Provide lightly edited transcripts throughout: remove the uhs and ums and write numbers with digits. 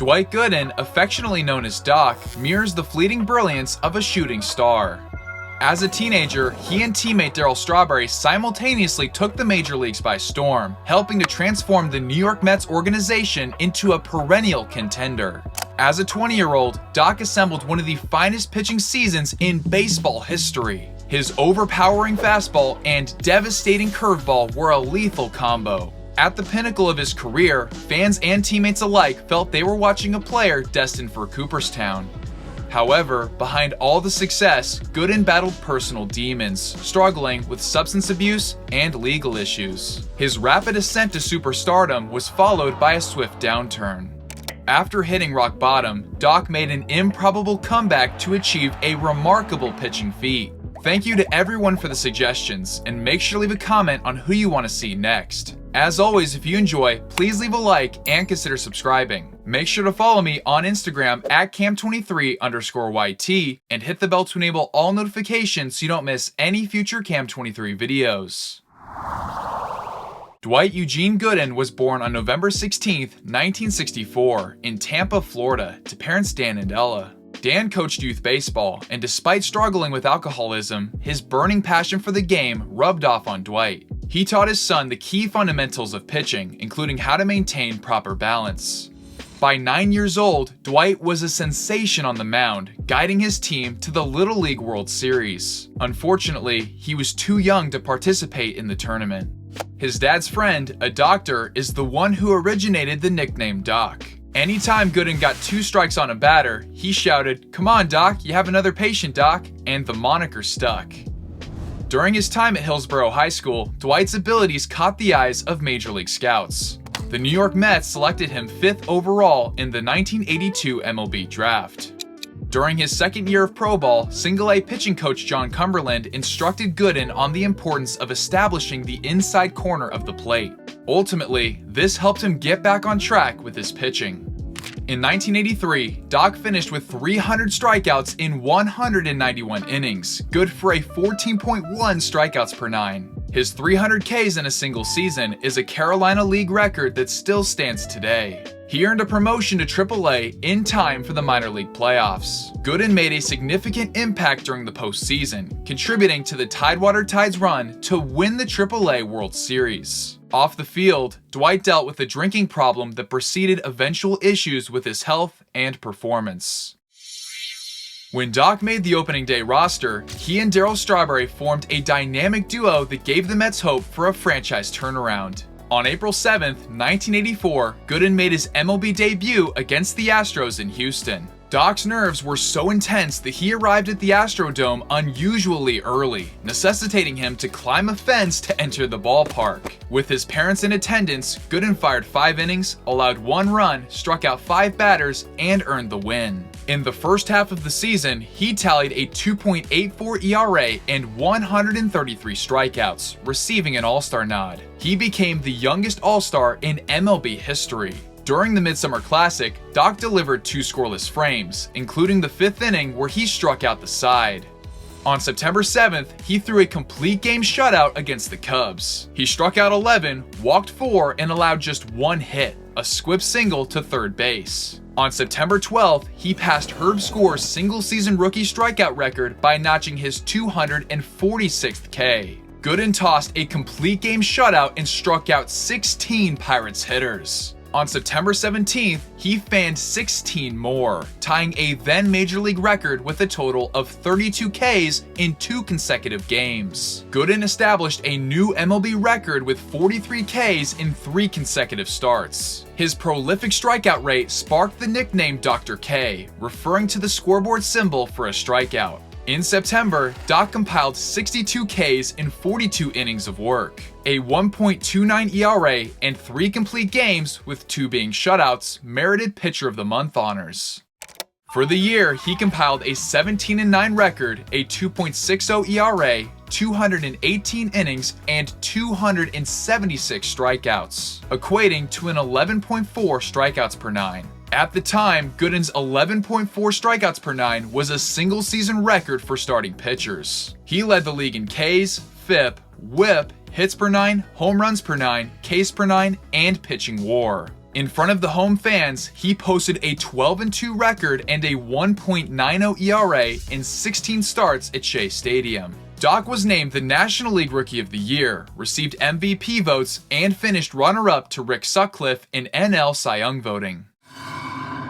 Dwight Gooden, affectionately known as Doc, mirrors the fleeting brilliance of a shooting star. As a teenager, he and teammate Darryl Strawberry simultaneously took the major leagues by storm, helping to transform the New York Mets organization into a perennial contender. As a 20-year-old, Doc assembled one of the finest pitching seasons in baseball history. His overpowering fastball and devastating curveball were a lethal combo. At the pinnacle of his career, fans and teammates alike felt they were watching a player destined for Cooperstown. However, behind all the success, Gooden battled personal demons, struggling with substance abuse and legal issues. His rapid ascent to superstardom was followed by a swift downturn. After hitting rock bottom, Doc made an improbable comeback to achieve a remarkable pitching feat. Thank you to everyone for the suggestions, and make sure to leave a comment on who you want to see next. As always, if you enjoy, please leave a like and consider subscribing. Make sure to follow me on Instagram at cam23_YT and hit the bell to enable all notifications so you don't miss any future Cam23 videos. Dwight Eugene Gooden was born on November 16, 1964, in Tampa, Florida, to parents Dan and Ella. Dan coached youth baseball, and despite struggling with alcoholism, his burning passion for the game rubbed off on Dwight. He taught his son the key fundamentals of pitching, including how to maintain proper balance. By 9 years old, Dwight was a sensation on the mound, guiding his team to the Little League World Series. Unfortunately, he was too young to participate in the tournament. His dad's friend, a doctor, is the one who originated the nickname Doc. Anytime Gooden got 2 strikes on a batter, he shouted, "Come on, Doc, you have another patient, Doc," and the moniker stuck. During his time at Hillsborough High School, Dwight's abilities caught the eyes of Major League scouts. The New York Mets selected him 5th overall in the 1982 MLB draft. During his second year of pro ball, single-A pitching coach John Cumberland instructed Gooden on the importance of establishing the inside corner of the plate. Ultimately, this helped him get back on track with his pitching. In 1983, Doc finished with 300 strikeouts in 191 innings, good for a 14.1 strikeouts per 9. His 300 Ks in a single season is a Carolina League record that still stands today. He earned a promotion to AAA in time for the minor league playoffs. Gooden made a significant impact during the postseason, contributing to the Tidewater Tide's run to win the AAA World Series. Off the field, Dwight dealt with a drinking problem that preceded eventual issues with his health and performance. When Doc made the opening day roster, he and Darryl Strawberry formed a dynamic duo that gave the Mets hope for a franchise turnaround. On April 7, 1984, Gooden made his MLB debut against the Astros in Houston. Doc's nerves were so intense that he arrived at the Astrodome unusually early, necessitating him to climb a fence to enter the ballpark. With his parents in attendance, Gooden fired 5 innings, allowed 1 run, struck out 5 batters, and earned the win. In the first half of the season, he tallied a 2.84 ERA and 133 strikeouts, receiving an All-Star nod. He became the youngest All-Star in MLB history. During the Midsummer Classic, Doc delivered 2 scoreless frames, including the 5th inning where he struck out the side. On September 7th, he threw a complete game shutout against the Cubs. He struck out 11, walked 4, and allowed just 1 hit, a squib single to third base. On September 12th, he passed Herb Score's single-season rookie strikeout record by notching his 246th K. Gooden tossed a complete game shutout and struck out 16 Pirates hitters. On September 17th, he fanned 16 more, tying a then Major League record with a total of 32 Ks in 2 consecutive games. Gooden established a new MLB record with 43 Ks in 3 consecutive starts. His prolific strikeout rate sparked the nickname Dr. K, referring to the scoreboard symbol for a strikeout. In September, Doc compiled 62 Ks in 42 innings of work, a 1.29 ERA, and 3 complete games, with 2 being shutouts, merited Pitcher of the Month honors. For the year, he compiled a 17-9 record, a 2.60 ERA, 218 innings, and 276 strikeouts, equating to an 11.4 strikeouts per 9. At the time, Gooden's 11.4 strikeouts per 9 was a single-season record for starting pitchers. He led the league in Ks, FIP, WHIP, hits per 9, home runs per 9, Ks per 9, and pitching WAR. In front of the home fans, he posted a 12-2 record and a 1.90 ERA in 16 starts at Shea Stadium. Doc was named the National League Rookie of the Year, received MVP votes, and finished runner-up to Rick Sutcliffe in NL Cy Young voting.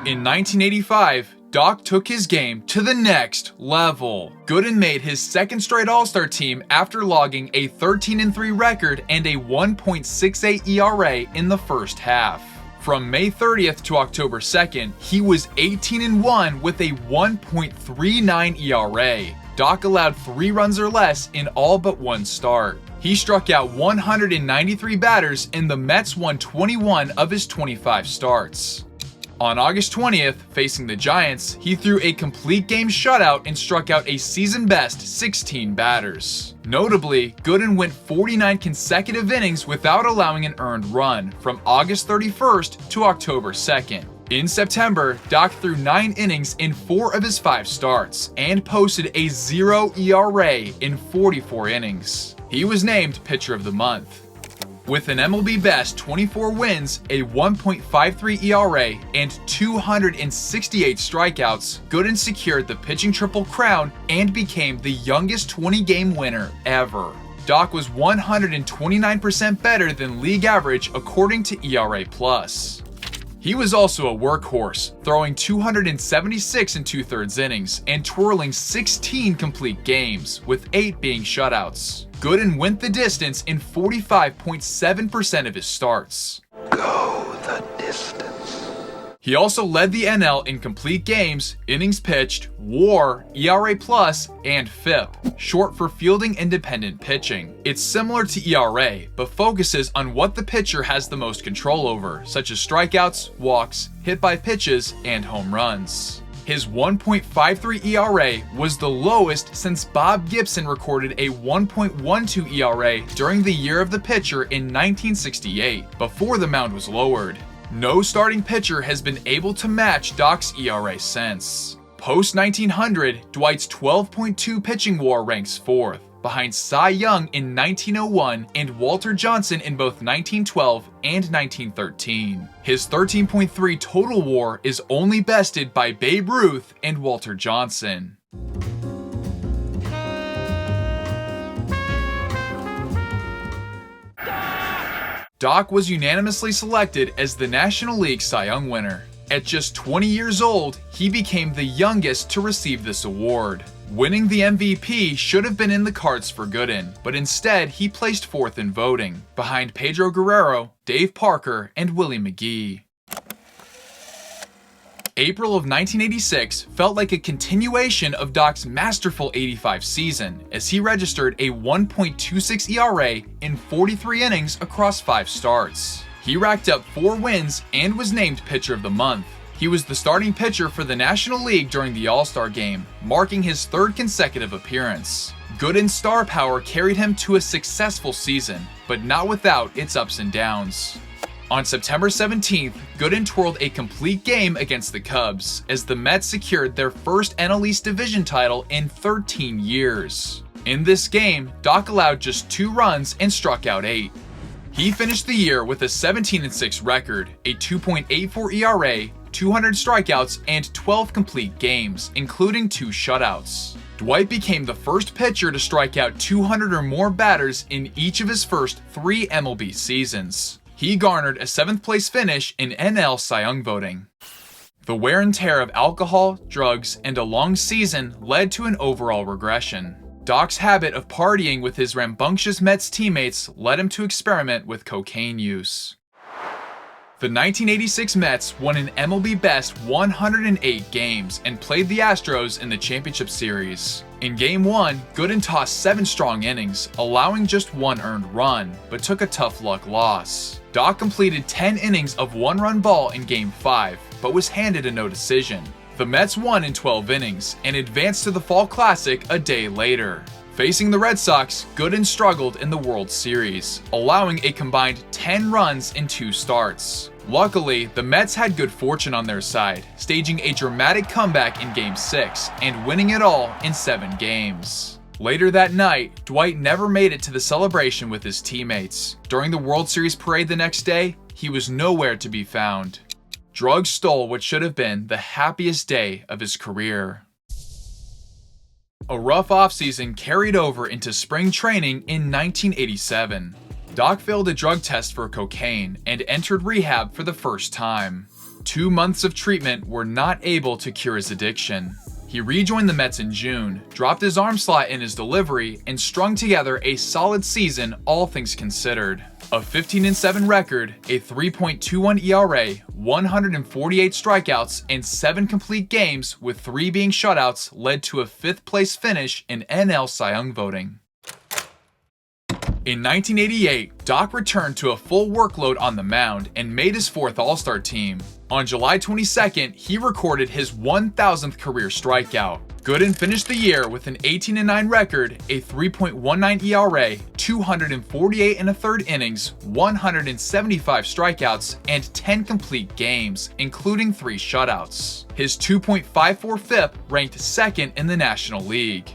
In 1985, Doc took his game to the next level. Gooden made his second straight All-Star team after logging a 13-3 record and a 1.68 ERA in the first half. From May 30th to October 2nd, he was 18-1 with a 1.39 ERA. Doc allowed 3 runs or less in all but one start. He struck out 193 batters and the Mets won 21 of his 25 starts. On August 20th, facing the Giants, he threw a complete game shutout and struck out a season-best 16 batters. Notably, Gooden went 49 consecutive innings without allowing an earned run from August 31st to October 2nd. In September, Doc threw 9 innings in 4 of his 5 starts and posted a 0 ERA in 44 innings. He was named Pitcher of the Month. With an MLB best 24 wins, a 1.53 ERA, and 268 strikeouts, Gooden secured the pitching triple crown and became the youngest 20-game winner ever. Doc was 129% better than league average according to ERA+. He was also a workhorse, throwing 276 2/3 innings and twirling 16 complete games, with 8 being shutouts. Gooden went the distance in 45.7% of his starts. Go the distance. He also led the NL in complete games, innings pitched, WAR, ERA+, and FIP, short for fielding independent pitching. It's similar to ERA, but focuses on what the pitcher has the most control over, such as strikeouts, walks, hit by pitches, and home runs. His 1.53 ERA was the lowest since Bob Gibson recorded a 1.12 ERA during the year of the pitcher in 1968, before the mound was lowered. No starting pitcher has been able to match Doc's ERA since. Post-1900, Dwight's 12.2 pitching WAR ranks 4th, behind Cy Young in 1901 and Walter Johnson in both 1912 and 1913. His 13.3 total WAR is only bested by Babe Ruth and Walter Johnson. Doc was unanimously selected as the National League Cy Young winner. At just 20 years old, he became the youngest to receive this award. Winning the MVP should have been in the cards for Gooden, but instead he placed 4th in voting, behind Pedro Guerrero, Dave Parker, and Willie McGee. April of 1986 felt like a continuation of Doc's masterful 85 season, as he registered a 1.26 ERA in 43 innings across 5 starts. He racked up 4 wins and was named Pitcher of the Month. He was the starting pitcher for the National League during the All-Star Game, marking his 3rd consecutive appearance. Gooden's star power carried him to a successful season, but not without its ups and downs. On September 17th, Gooden twirled a complete game against the Cubs, as the Mets secured their first NL East division title in 13 years. In this game, Doc allowed just 2 runs and struck out 8. He finished the year with a 17-6 record, a 2.84 ERA, 200 strikeouts, and 12 complete games, including 2 shutouts. Dwight became the first pitcher to strike out 200 or more batters in each of his first 3 MLB seasons. He garnered a 7th place finish in NL Cy Young voting. The wear and tear of alcohol, drugs, and a long season led to an overall regression. Doc's habit of partying with his rambunctious Mets teammates led him to experiment with cocaine use. The 1986 Mets won an MLB best 108 games and played the Astros in the championship series. In Game 1, Gooden tossed 7 strong innings, allowing just 1 earned run, but took a tough luck loss. Doc completed 10 innings of 1-run ball in Game 5, but was handed a no decision. The Mets won in 12 innings and advanced to the Fall Classic a day later. Facing the Red Sox, Gooden struggled in the World Series, allowing a combined 10 runs in 2 starts. Luckily, the Mets had good fortune on their side, staging a dramatic comeback in Game 6 and winning it all in 7 games. Later that night, Dwight never made it to the celebration with his teammates. During the World Series parade the next day, he he was nowhere to be found. Drugs stole what should have been the happiest day of his career. A rough offseason carried over into spring training in 1987. Doc failed a drug test for cocaine and entered rehab for the first time. 2 months of treatment were not able to cure his addiction. He rejoined the Mets in June, dropped his arm slot in his delivery, and strung together a solid season, all things considered. A 15-7 record, a 3.21 ERA, 148 strikeouts, and 7 complete games, with 3 being shutouts, led to a 5th-place finish in NL Cy Young voting. In 1988, Doc returned to a full workload on the mound and made his 4th All-Star team. On July 22nd, he recorded his 1,000th career strikeout. Gooden finished the year with an 18-9 record, a 3.19 ERA, 248 1/3 innings, 175 strikeouts, and 10 complete games, including 3 shutouts. His 2.54 FIP ranked 2nd in the National League.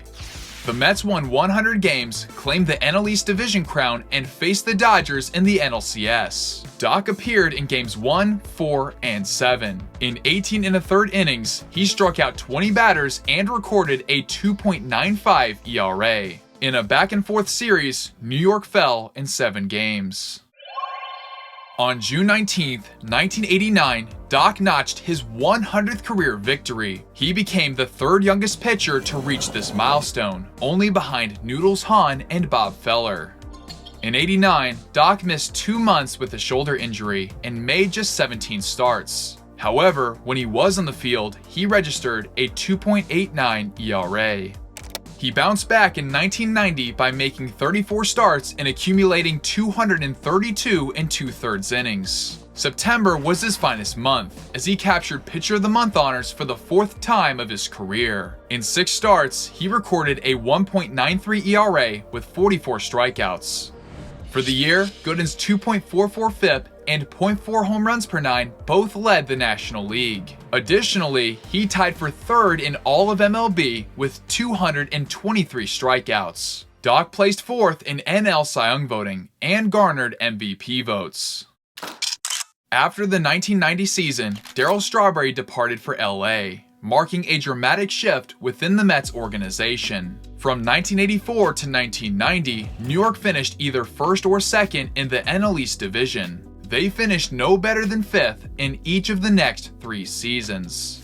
The Mets won 100 games, claimed the NL East Division crown, and faced the Dodgers in the NLCS. Doc appeared in games 1, 4, and 7. In 18 1/3 innings, he struck out 20 batters and recorded a 2.95 ERA. In a back-and-forth series, New York fell in 7 games. On June 19, 1989, Doc notched his 100th career victory. He became the 3rd youngest pitcher to reach this milestone, only behind Noodles Hahn and Bob Feller. In '89, Doc missed 2 months with a shoulder injury and made just 17 starts. However, when he was on the field, he registered a 2.89 ERA. He bounced back in 1990 by making 34 starts and accumulating 232 2/3 innings. September was his finest month, as he captured Pitcher of the Month honors for the 4th time of his career. In 6 starts, he recorded a 1.93 ERA with 44 strikeouts. For the year, Gooden's 2.44 FIP and .4 home runs per 9 both led the National League. Additionally, he tied for 3rd in all of MLB with 223 strikeouts. Doc placed 4th in NL Cy Young voting and garnered MVP votes. After the 1990 season, Darryl Strawberry departed for LA, marking a dramatic shift within the Mets organization. From 1984 to 1990, New York finished either 1st or 2nd in the NL East Division. They finished no better than 5th in each of the next 3 seasons.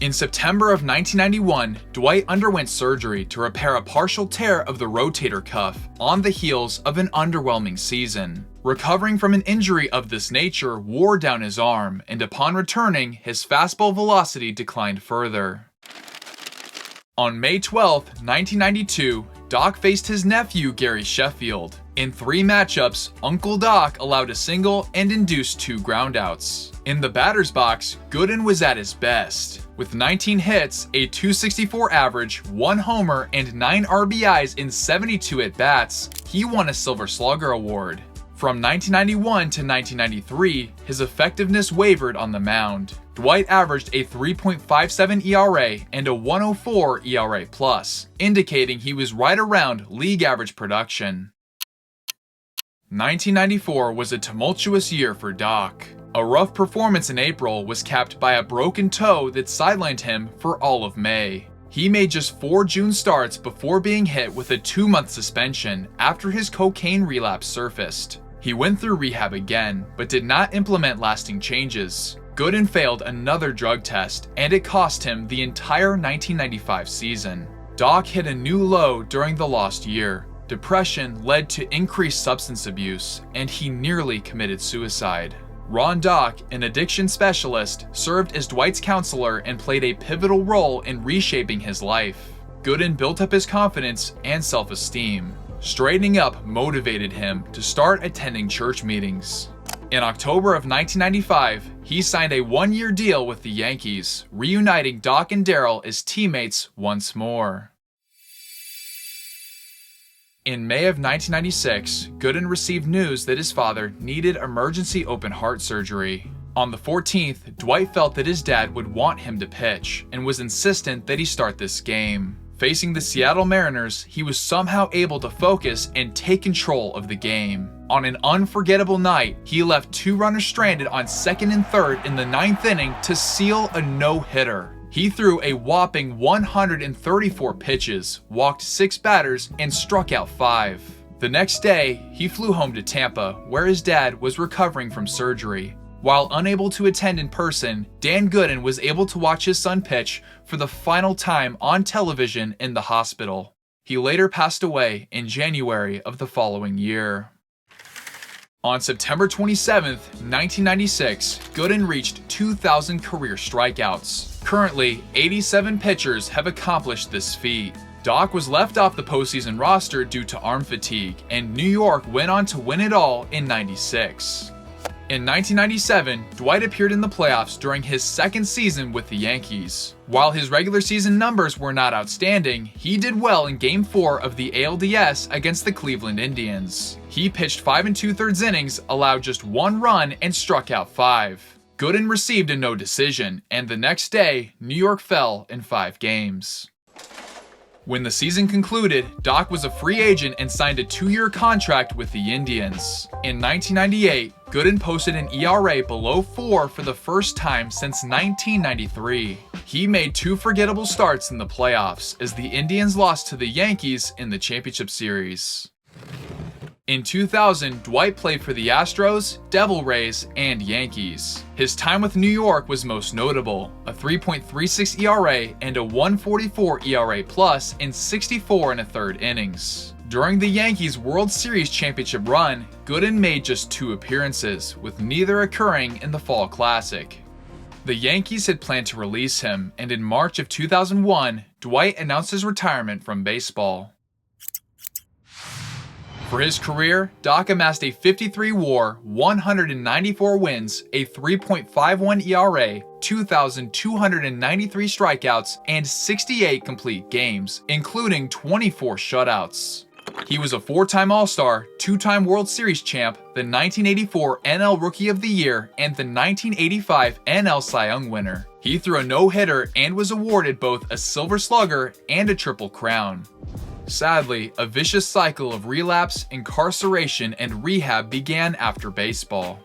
In September of 1991, Dwight underwent surgery to repair a partial tear of the rotator cuff on the heels of an underwhelming season. Recovering from an injury of this nature wore down his arm, and upon returning, his fastball velocity declined further. On May 12, 1992, Doc faced his nephew Gary Sheffield. In 3 matchups, Uncle Doc allowed a single and induced 2 groundouts. In the batter's box, Gooden was at his best. With 19 hits, a .264 average, 1 homer, and 9 RBIs in 72 at-bats, he won a Silver Slugger award. From 1991 to 1993, his effectiveness wavered on the mound. Dwight averaged a 3.57 ERA and a 104 ERA+, indicating he was right around league average production. 1994 was a tumultuous year for Doc. A rough performance in April was capped by a broken toe that sidelined him for all of May. He made just 4 June starts before being hit with a 2-month suspension after his cocaine relapse surfaced. He went through rehab again, but did not implement lasting changes. Gooden failed another drug test, and it cost him the entire 1995 season. Doc hit a new low during the lost year. Depression led to increased substance abuse, and he nearly committed suicide. Ron Doc, an addiction specialist, served as Dwight's counselor and played a pivotal role in reshaping his life. Gooden built up his confidence and self-esteem. Straightening up motivated him to start attending church meetings. In October of 1995, he signed a 1-year deal with the Yankees, reuniting Doc and Darryl as teammates once more. In May of 1996, Gooden received news that his father needed emergency open heart surgery. On the 14th, Dwight felt that his dad would want him to pitch and was insistent that he start this game. Facing the Seattle Mariners, he was somehow able to focus and take control of the game. On an unforgettable night, he left 2 runners stranded on 2nd and 3rd in the 9th inning to seal a no-hitter. He threw a whopping 134 pitches, walked 6 batters, and struck out 5. The next day, he flew home to Tampa, where his dad was recovering from surgery. While unable to attend in person, Dan Gooden was able to watch his son pitch for the final time on television in the hospital. He later passed away in January of the following year. On September 27, 1996, Gooden reached 2,000 career strikeouts. Currently, 87 pitchers have accomplished this feat. Doc was left off the postseason roster due to arm fatigue, and New York went on to win it all in '96. In 1997, Dwight appeared in the playoffs during his 2nd season with the Yankees. While his regular season numbers were not outstanding, he did well in Game 4 of the ALDS against the Cleveland Indians. He pitched 5 2/3 innings, allowed just 1 run, and struck out 5. Gooden received a no decision, and the next day, New York fell in 5 games. When the season concluded, Doc was a free agent and signed a 2-year contract with the Indians. In 1998, Gooden posted an ERA below 4 for the first time since 1993. He made 2 forgettable starts in the playoffs as the Indians lost to the Yankees in the championship series. In 2000, Dwight played for the Astros, Devil Rays, and Yankees. His time with New York was most notable, a 3.36 ERA and a 1.44 ERA plus in 64 1/3 innings. During the Yankees' World Series championship run, Gooden made just 2 appearances, with neither occurring in the Fall Classic. The Yankees had planned to release him, and in March of 2001, Dwight announced his retirement from baseball. For his career, Doc amassed a 53 WAR, 194 wins, a 3.51 ERA, 2,293 strikeouts, and 68 complete games, including 24 shutouts. He was a 4-time All-Star, 2-time World Series champ, the 1984 NL Rookie of the Year, and the 1985 NL Cy Young winner. He threw a no-hitter and was awarded both a Silver Slugger and a Triple Crown. Sadly, a vicious cycle of relapse, incarceration, and rehab began after baseball.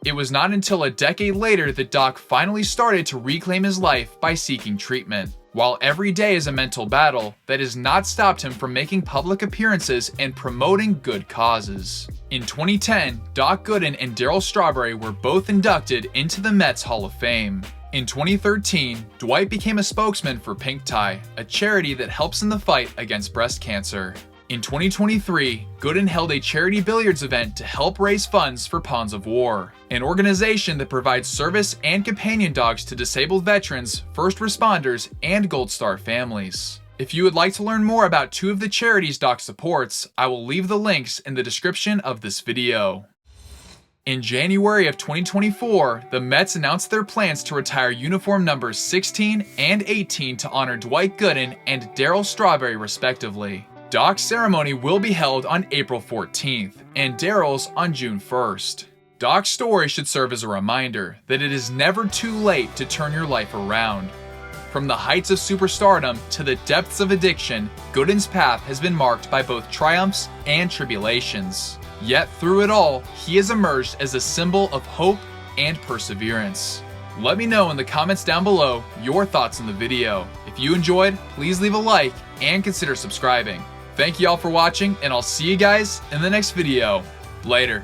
It was not until a decade later that Doc finally started to reclaim his life by seeking treatment. While every day is a mental battle, that has not stopped him from making public appearances and promoting good causes. In 2010, Doc Gooden and Darryl Strawberry were both inducted into the Mets Hall of Fame. In 2013, Dwight became a spokesman for Pink Tie, a charity that helps in the fight against breast cancer. In 2023, Gooden held a charity billiards event to help raise funds for Pawns of War, an organization that provides service and companion dogs to disabled veterans, first responders, and Gold Star families. If you would like to learn more about 2 of the charities Doc supports, I will leave the links in the description of this video. In January of 2024, the Mets announced their plans to retire uniform numbers 16 and 18 to honor Dwight Gooden and Darryl Strawberry respectively. Doc's ceremony will be held on April 14th, and Darryl's on June 1st. Doc's story should serve as a reminder that it is never too late to turn your life around. From the heights of superstardom to the depths of addiction, Gooden's path has been marked by both triumphs and tribulations. Yet through it all, he has emerged as a symbol of hope and perseverance. Let me know in the comments down below your thoughts on the video. If you enjoyed, please leave a like and consider subscribing. Thank you all for watching, and I'll see you guys in the next video. Later.